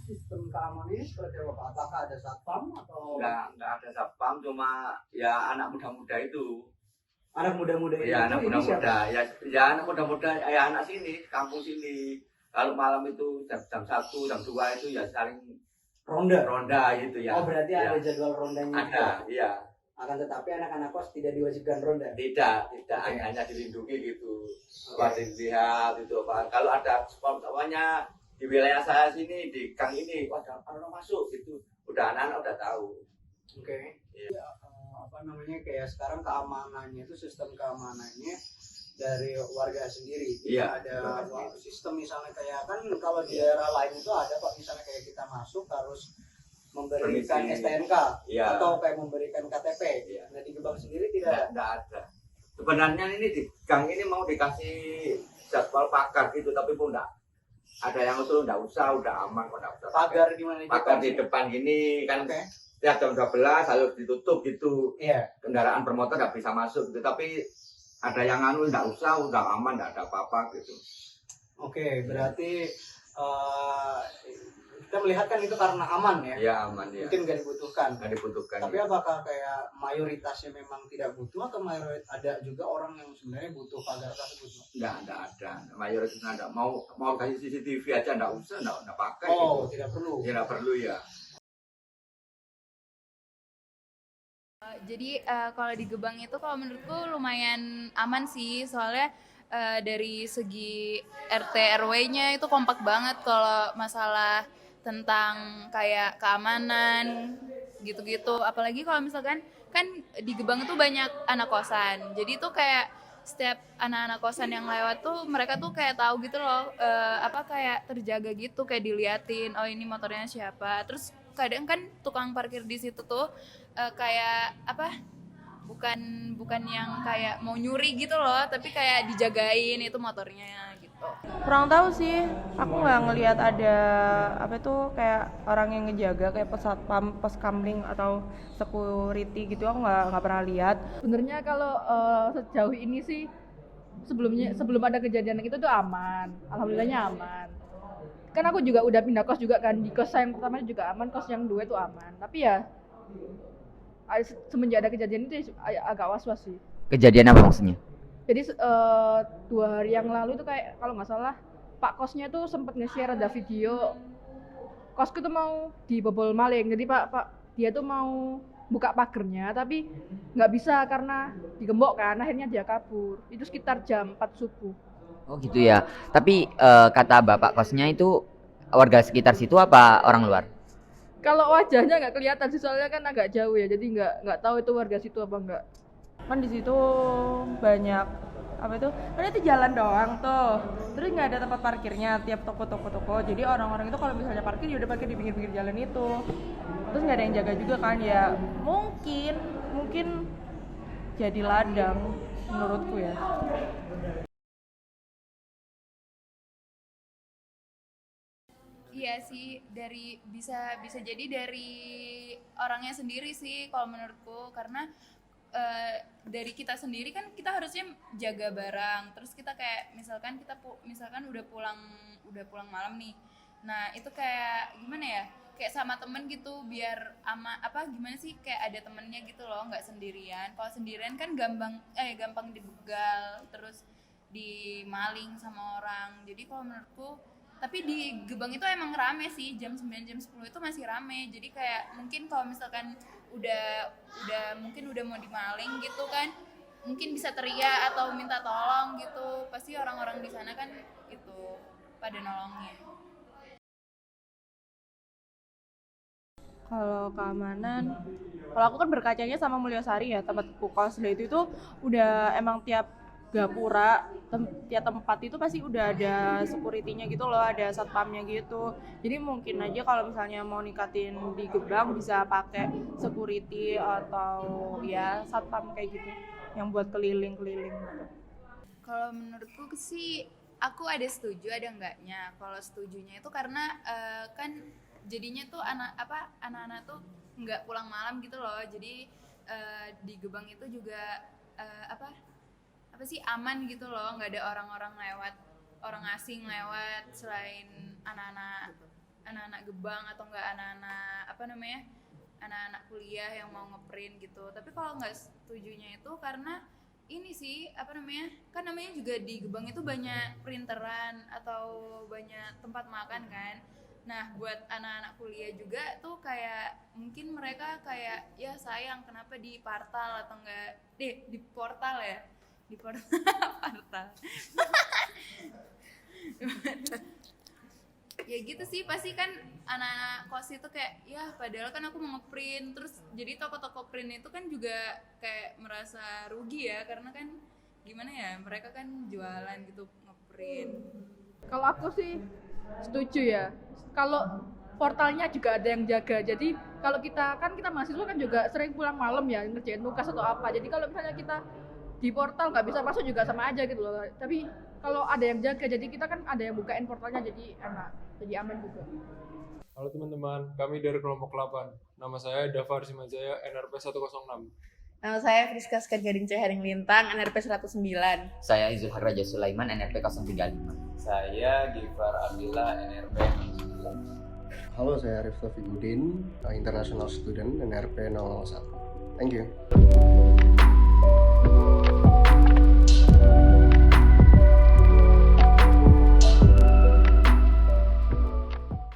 sistem keamanan ini seperti apa Pak? Apakah ada satpam atau Nggak ada satpam, cuma ya anak muda-muda itu. anak muda-muda Ya anak ini siapa? muda-muda, ya anak muda-muda, ya anak sini, kampung sini. Kalau malam itu jam 1, jam 2 itu ya saling Ronda. ronda gitu ya. Oh berarti ya. ada jadwal rondanya Ada, juga. iya. Akan tetapi anak-anak kos tidak diwajibkan ronda. Tidak, Oke. hanya dilindungi gitu. Wasik lihat itu apa. Kalau ada semuanya di wilayah saya sini di gang ini, wah kalau masuk gitu, udah anak-anak udah tahu. Oke. Iya. Apa namanya kayak sekarang keamanannya itu sistem keamanannya dari warga sendiri. Jadi Iya. ada sistem misalnya kayak kan kalau di daerah lain itu ada kok misalnya kayak kita masuk harus memberikan Permisi. STNK Iya. atau kayak memberikan KTP. Iya. Nah di Gebang sendiri tidak ada. Nggak ada. Sebenarnya ini di gang ini mau dikasih jadwal pagar gitu, tapi pun enggak. Ada yang usul enggak usah, udah aman kok enggak usah. Pagar di mana? Pagar di depan gini kan. Oke. Ya jam 12 harus ditutup gitu. Iya. Kendaraan bermotor nggak bisa masuk gitu. Tapi ada yang anu enggak usah, udah aman, enggak ada apa-apa gitu. Oke, berarti kita melihat kan itu karena aman ya. Ya aman ya. Mungkin nggak dibutuhkan. Nggak dibutuhkan. Tapi apakah kayak mayoritasnya memang tidak butuh atau mayoritas ada juga orang yang sebenarnya butuh pagar tersebut? Enggak ada. Mayoritasnya enggak mau kasih CCTV aja enggak usah, enggak pakai Oh, gitu. tidak perlu. Ya enggak perlu ya. Jadi kalau di Gebang itu kalau menurutku lumayan aman sih, soalnya dari segi RT RW-nya itu kompak banget kalau masalah tentang kayak keamanan gitu-gitu. Apalagi kalau misalkan kan di Gebang itu banyak anak kosan. Jadi itu kayak setiap anak-anak kosan yang lewat tuh mereka tuh kayak tahu gitu loh, apa kayak terjaga gitu, kayak diliatin, oh ini motornya siapa. Terus kadang kan tukang parkir di situ tuh kayak apa, bukan yang kayak mau nyuri gitu loh, tapi kayak dijagain itu motornya gitu. Kurang tahu sih, aku nggak ngelihat ada apa tuh kayak orang yang ngejaga kayak pesatpam, poskamling atau security gitu, aku nggak pernah lihat. Sebenarnya kalau sejauh ini sih sebelum ada kejadian itu tuh aman, alhamdulillahnya aman. Kan aku juga udah pindah kos juga kan, di kos yang pertama juga aman, kos yang 2 itu aman. Tapi ya semenjak ada kejadian itu agak was-was sih. Kejadian apa maksudnya? Jadi 2 hari yang lalu itu kayak kalau nggak salah Pak kosnya tuh sempat nge-share ada video kosku tuh mau dibobol maling. Jadi Pak dia tuh mau buka pagernya tapi nggak bisa karena digembok kan, akhirnya dia kabur. Itu sekitar jam 4 subuh. Oh gitu ya. Tapi kata bapak kosnya itu warga sekitar situ apa orang luar? Kalau wajahnya nggak kelihatan sih, soalnya kan agak jauh ya, jadi nggak tahu itu warga situ apa enggak. Kan di situ banyak apa itu? Kan itu jalan doang tuh. Terus nggak ada tempat parkirnya tiap toko. Jadi orang-orang itu kalau misalnya parkir ya udah parkir di pinggir-pinggir jalan itu. Terus nggak ada yang jaga juga kan ya. Mungkin jadi ladang menurutku ya. Iya sih, bisa jadi dari orangnya sendiri sih kalau menurutku, karena dari kita sendiri kan kita harusnya jaga barang, terus kita kayak misalkan udah pulang malam nih. Nah, itu kayak gimana ya? Kayak sama temen gitu biar gimana sih, kayak ada temennya gitu loh, nggak sendirian. Kalau sendirian kan gampang dibegal, terus dimaling sama orang. Jadi kalau menurutku, tapi di Gebang itu emang rame sih, jam 9 jam 10 itu masih rame. Jadi kayak mungkin kalau misalkan mungkin udah mau dimaling gitu kan, mungkin bisa teriak atau minta tolong gitu. Pasti orang-orang di sana kan itu pada nolongin. Kalau keamanan, kalau aku kan berkacanya sama Mulyasari ya, tempatku kos. Nah itu tuh udah emang tiap gapura, tiap tempat itu pasti udah ada security-nya gitu loh, ada satpamnya gitu. Jadi mungkin aja kalau misalnya mau nikatin di Gebang bisa pakai security atau ya satpam kayak gitu, yang buat keliling-keliling gitu. Kalau menurutku sih, aku ada setuju ada enggaknya. Kalau setujunya itu karena kan jadinya tuh anak-anak tuh nggak pulang malam gitu loh. Jadi di Gebang itu juga apa sih, aman gitu loh, nggak ada orang-orang lewat, orang asing lewat selain anak-anak gebang atau enggak anak-anak apa namanya, anak-anak kuliah yang mau ngeprint gitu. Tapi kalau nggak setujunya itu karena ini sih apa namanya, kan namanya juga di Gebang itu banyak printeran atau banyak tempat makan kan. Nah buat anak-anak kuliah juga tuh kayak mungkin mereka kayak ya sayang kenapa di portal atau enggak di portal ya, di portal portal ya gitu sih. Pasti kan anak-anak kos itu kayak ya padahal kan aku mau ngeprint, terus jadi toko-toko print itu kan juga kayak merasa rugi ya, karena kan gimana ya, mereka kan jualan gitu ngeprint. Kalau aku sih setuju ya. Kalau portalnya juga ada yang jaga. Jadi kalau kita mahasiswa kan juga sering pulang malam ya ngerjain tugas atau apa. Jadi kalau misalnya kita di portal nggak bisa masuk juga sama aja gitu loh. Tapi kalau ada yang jaga, jadi kita kan ada yang bukain portalnya, jadi enak, jadi aman juga. Halo teman-teman, kami dari kelompok 8. Nama saya Davar Simajaya, NRP 106. Nama saya Friska Skan Gading Haring Lintang, NRP 109. Saya Izul Raja Sulaiman, NRP 035. Saya Gifar Abdillah, NRP 09. Halo, saya Arif Taufik Udin, International Student, NRP 001. Thank you.